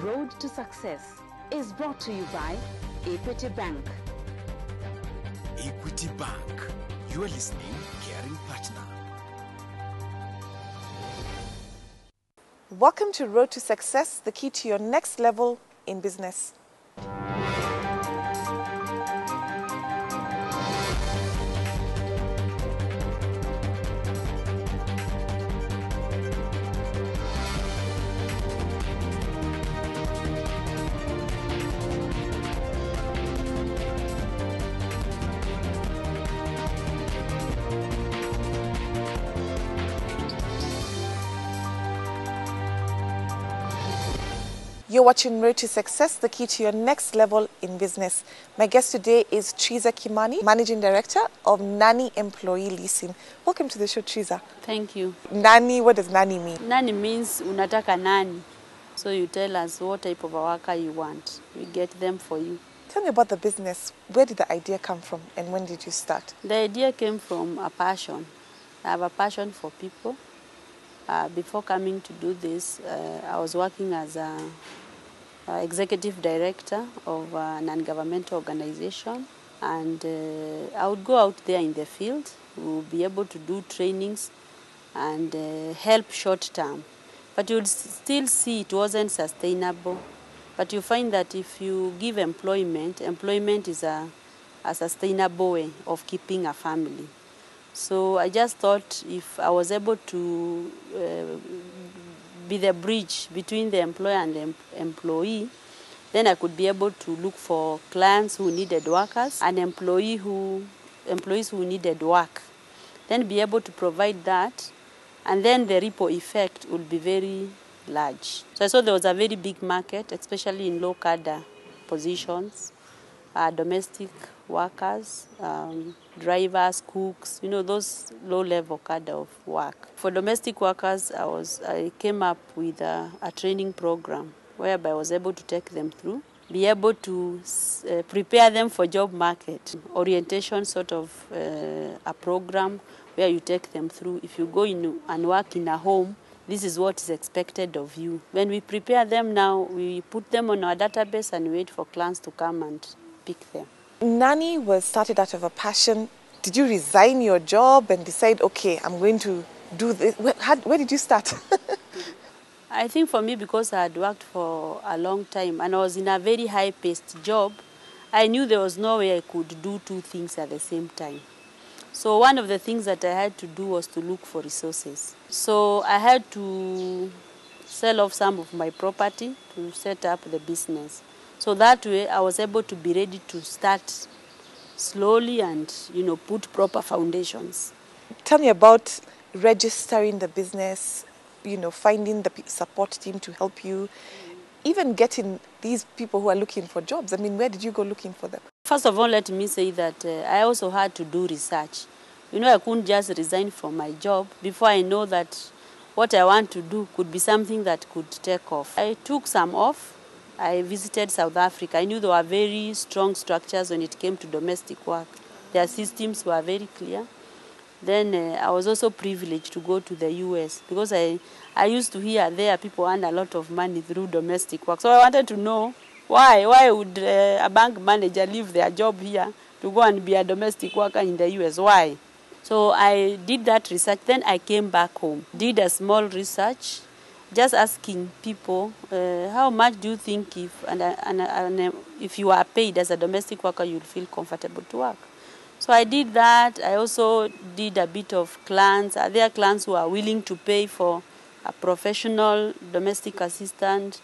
Road to Success is brought to you by Equity Bank. Equity Bank, your listening, caring partner. Welcome to Road to Success, the key to your next level in business. You're watching Road to Success, the key to your next level in business. My guest today is Trizzer Kimani, Managing Director of Nani Employee Leasing. Welcome to the show, Trizzer. Thank you. Nani, what does Nani mean? Nani means unataka nani. So you tell us what type of a worker you want. We get them for you. Tell me about the business. Where did the idea come from and when did you start? The idea came from a passion. I have a passion for people. Before coming to do this, I was working as a executive director of a non-governmental organization, and I would go out there in the field. We would be able to do trainings and help short term, but you would still see it wasn't sustainable. But you find that if you give employment is a sustainable way of keeping a family. So I just thought if I was able to be the bridge between the employer and the employee, then I could be able to look for clients who needed workers and employees who needed work. Then be able to provide that, and then the ripple effect would be very large. So I saw there was a very big market, especially in low cadre positions, domestic workers, drivers, cooks, those low-level cadre of work. For domestic workers, I came up with a training program whereby I was able to take them through, be able to prepare them for job market, orientation sort of a program where you take them through. If you go in and work in a home, this is what is expected of you. When we prepare them now, we put them on our database and wait for clients to come and pick them. Nani was started out of a passion. Did you resign your job and decide, okay, I'm going to do this? Where did you start? I think for me, because I had worked for a long time and I was in a very high-paced job, I knew there was no way I could do two things at the same time. So one of the things that I had to do was to look for resources. So I had to sell off some of my property to set up the business. So that way I was able to be ready to start slowly and, put proper foundations. Tell me about registering the business, finding the support team to help you, even getting these people who are looking for jobs. I mean, where did you go looking for them? First of all, let me say that I also had to do research. I couldn't just resign from my job before I know that what I want to do could be something that could take off. I took some off. I visited South Africa. I knew there were very strong structures when it came to domestic work. Their systems were very clear. Then I was also privileged to go to the US because I used to hear there people earn a lot of money through domestic work. So I wanted to know why would a bank manager leave their job here to go and be a domestic worker in the US? Why? So I did that research. Then I came back home, did a small research, just asking people, how much do you think if you are paid as a domestic worker, you'll feel comfortable to work? So I did that. I also did a bit of clients. Are there clients who are willing to pay for a professional domestic assistant?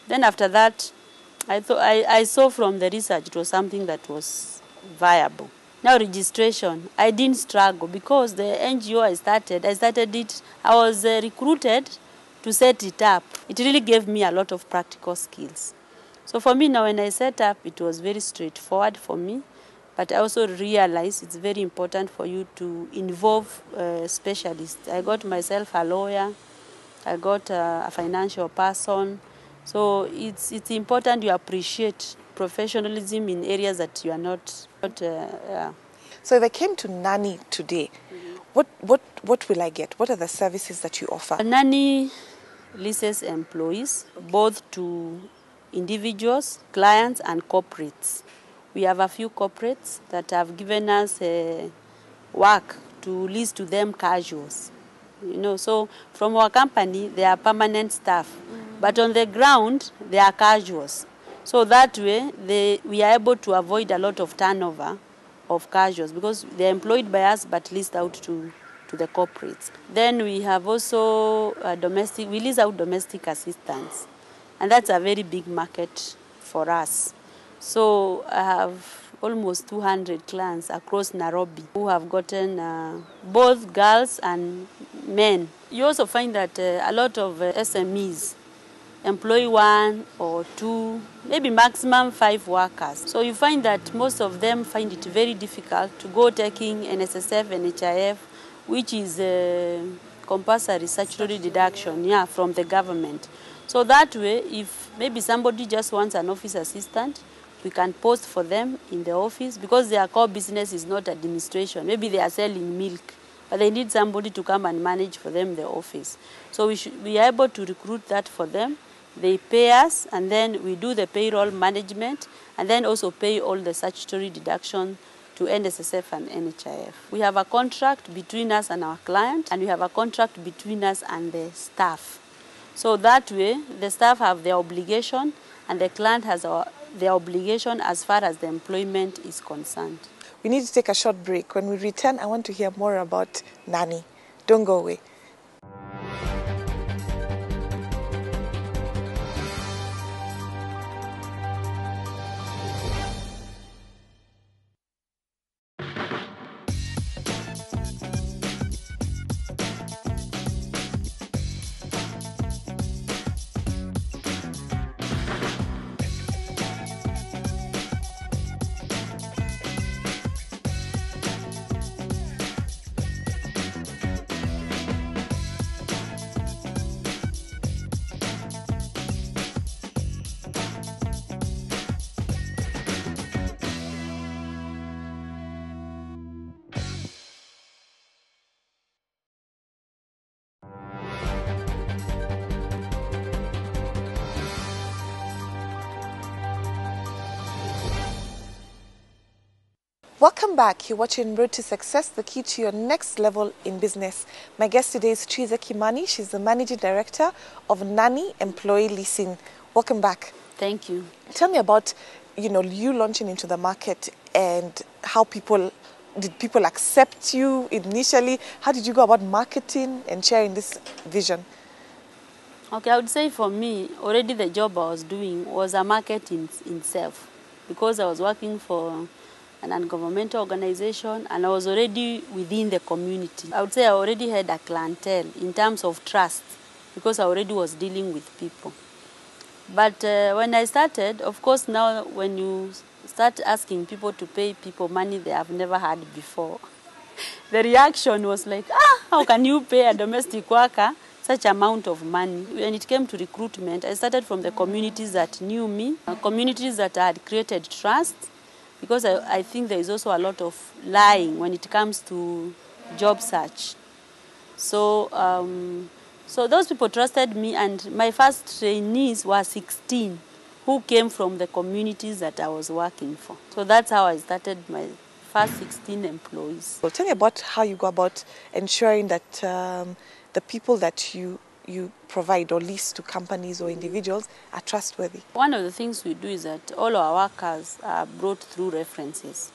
Then after that, I saw from the research it was something that was viable. Now registration, I didn't struggle because the NGO I started it, I was recruited to set it up. It really gave me a lot of practical skills. So for me now, when I set up, it was very straightforward for me. But I also realized it's very important for you to involve specialists. I got myself a lawyer. I got a financial person. So it's important you appreciate professionalism in areas that you are not. So if I came to Nani today, what will I get? What are the services that you offer? Nani leases employees, both to individuals, clients, and corporates. We have a few corporates that have given us work to lease to them casuals. So from our company, they are permanent staff, but on the ground, they are casuals. So that way, we are able to avoid a lot of turnover of casuals because they're employed by us but leased out to the corporates. Then we have also we lease out domestic assistants, and that's a very big market for us. So I have almost 200 clients across Nairobi who have gotten both girls and men. You also find that a lot of SMEs employ 1 or 2, maybe maximum 5 workers. So you find that most of them find it very difficult to go taking NSSF, NHIF, which is a compulsory statutory deduction from the government. So that way, if maybe somebody just wants an office assistant, we can post for them in the office because their core business is not administration. Maybe they are selling milk, but they need somebody to come and manage for them the office. So we are able to recruit that for them. They pay us, and then we do the payroll management, and then also pay all the statutory deduction to NSSF and NHIF. We have a contract between us and our client, and we have a contract between us and the staff. So that way, the staff have their obligation, and the client has their obligation as far as the employment is concerned. We need to take a short break. When we return, I want to hear more about Nani. Don't go away. Welcome back. You're watching Road to Success, the key to your next level in business. My guest today is Trizzer Kimani. She's the Managing Director of Nani Employee Leasing. Welcome back. Thank you. Tell me about, you launching into the market and how did people accept you initially? How did you go about marketing and sharing this vision? Okay, I would say for me, already the job I was doing was a market in itself because I was working for an non-governmental organization, and I was already within the community. I would say I already had a clientele in terms of trust because I already was dealing with people. But when I started, of course, now when you start asking people to pay people money they have never had before, the reaction was like, how can you pay a domestic worker such amount of money? When it came to recruitment, I started from the communities that knew me, communities that had created trust, because I think there is also a lot of lying when it comes to job search. So those people trusted me, and my first trainees were 16 who came from the communities that I was working for. So that's how I started my first 16 employees. Well, tell me about how you go about ensuring that the people that you provide or lease to companies or individuals are trustworthy. One of the things we do is that all our workers are brought through references.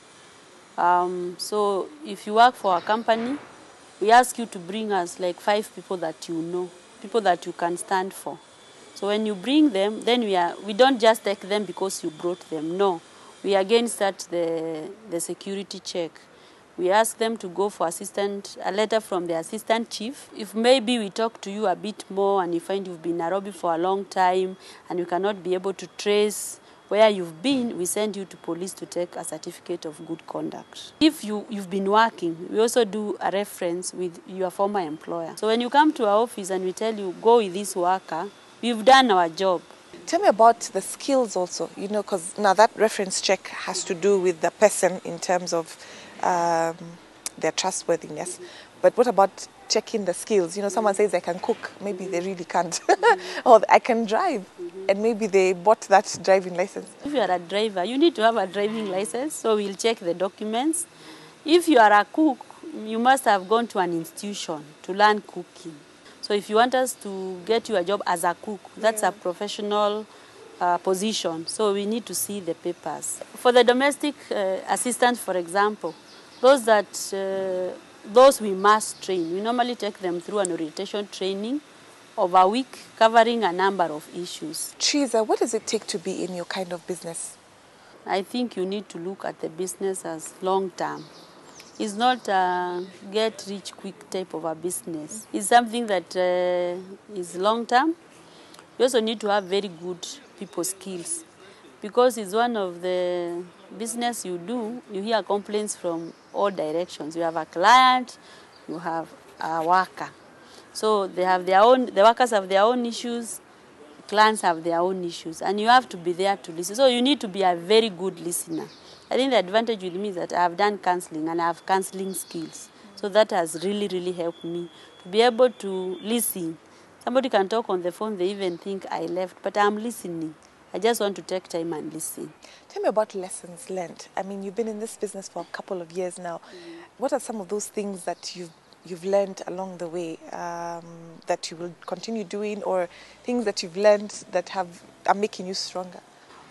So if you work for a company, we ask you to bring us like 5 people that you know, people that you can stand for. So when you bring them, then we don't just take them because you brought them. No, we again start the security check. We ask them to go for a letter from the assistant chief. If maybe we talk to you a bit more and you find you've been in Nairobi for a long time and you cannot be able to trace where you've been, we send you to police to take a certificate of good conduct. If you've been working, we also do a reference with your former employer. So when you come to our office and we tell you, go with this worker, we've done our job. Tell me about the skills also, because now that reference check has to do with the person in terms of their trustworthiness. But what about checking the skills. You know, someone says I can cook, maybe they really can't. Or I can drive, and maybe they bought that driving license. If you are a driver, you need to have a driving license, so we'll check the documents. If you are a cook, you must have gone to an institution to learn cooking. So if you want us to get you a job as a cook, that's a professional position, so we need to see the papers. For the domestic assistant, for example, those we must train. We normally take them through an orientation training of a week covering a number of issues. Trizzer, what does it take to be in your kind of business? I think you need to look at the business as long term. It's not a get rich quick type of a business. It's something that is long term. You also need to have very good people skills, because it's one of the business you do, you hear complaints from all directions. You have a client, you have a worker. So they have their own, the workers have their own issues, clients have their own issues, and you have to be there to listen. So you need to be a very good listener. I think the advantage with me is that I have done counseling and I have counseling skills. So that has really, really helped me to be able to listen. Somebody can talk on the phone, they even think I left, but I'm listening. I just want to take time and listen. Tell me about lessons learned. I mean, you've been in this business for a couple of years now. What are some of those things that you've learned along the way that you will continue doing, or things that you've learned that are making you stronger?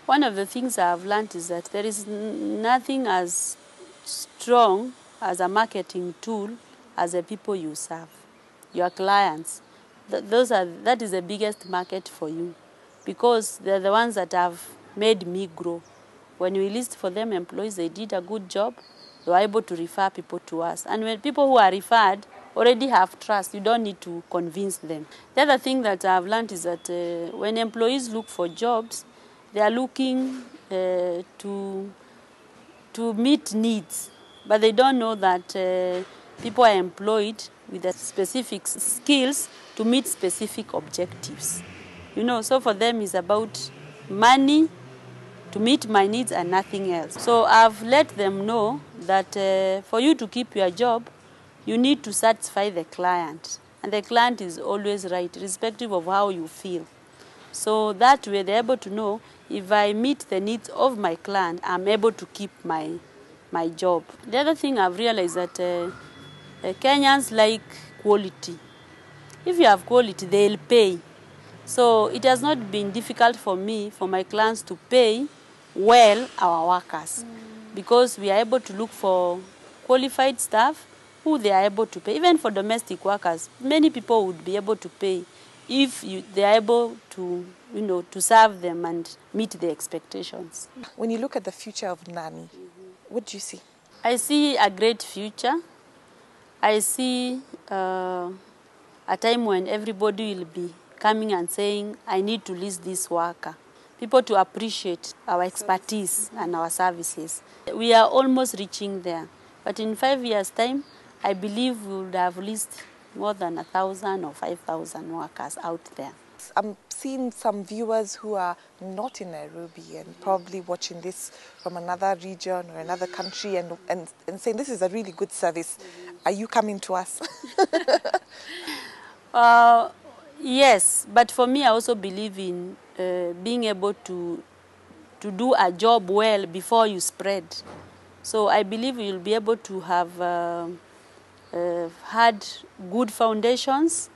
One of the things I've learned is that there is nothing as strong as a marketing tool as the people you serve, your clients. That is the biggest market for you, because they're the ones that have made me grow. When we list for them employees, they did a good job, they were able to refer people to us. And when people who are referred already have trust, you don't need to convince them. The other thing that I've learned is that when employees look for jobs, they are looking to meet needs, but they don't know that people are employed with the specific skills to meet specific objectives. You know, so for them it's about money to meet my needs and nothing else. So I've let them know that for you to keep your job, you need to satisfy the client. And the client is always right, irrespective of how you feel. So that way they're able to know if I meet the needs of my client, I'm able to keep my job. The other thing I've realized that Kenyans like quality. If you have quality, they'll pay. So it has not been difficult for me, for my clients to pay well our workers, because we are able to look for qualified staff who they are able to pay. Even for domestic workers, many people would be able to pay if they are able to, to serve them and meet the expectations. When you look at the future of Nani, what do you see? I see a great future. I see a time when everybody will be coming and saying, I need to list this worker. People to appreciate our expertise and our services. We are almost reaching there. But in 5 years' time, I believe we would have listed more than 1,000 or 5,000 workers out there. I'm seeing some viewers who are not in Nairobi and probably watching this from another region or another country and saying this is a really good service. Are you coming to us? Yes, but for me I also believe in being able to do a job well before you spread. So I believe you'll be able to have had good foundations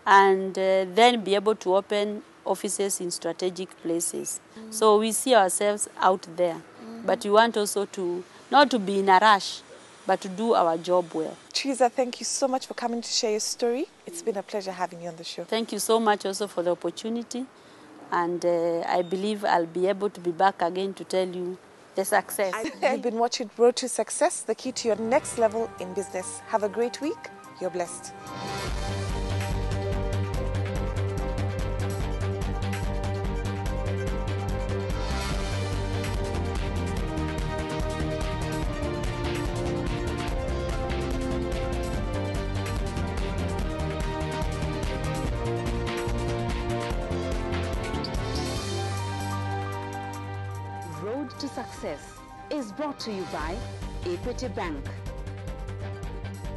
and then be able to open offices in strategic places. So we see ourselves out there, but we want also to, not to be in a rush, but to do our job well. Trizzer, thank you so much for coming to share your story. It's been a pleasure having you on the show. Thank you so much also for the opportunity, and I believe I'll be able to be back again to tell you the success. You've been watching Road to Success, the key to your next level in business. Have a great week. You're blessed. Road to Success is brought to you by Equity Bank.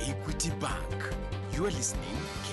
Equity Bank. You are listening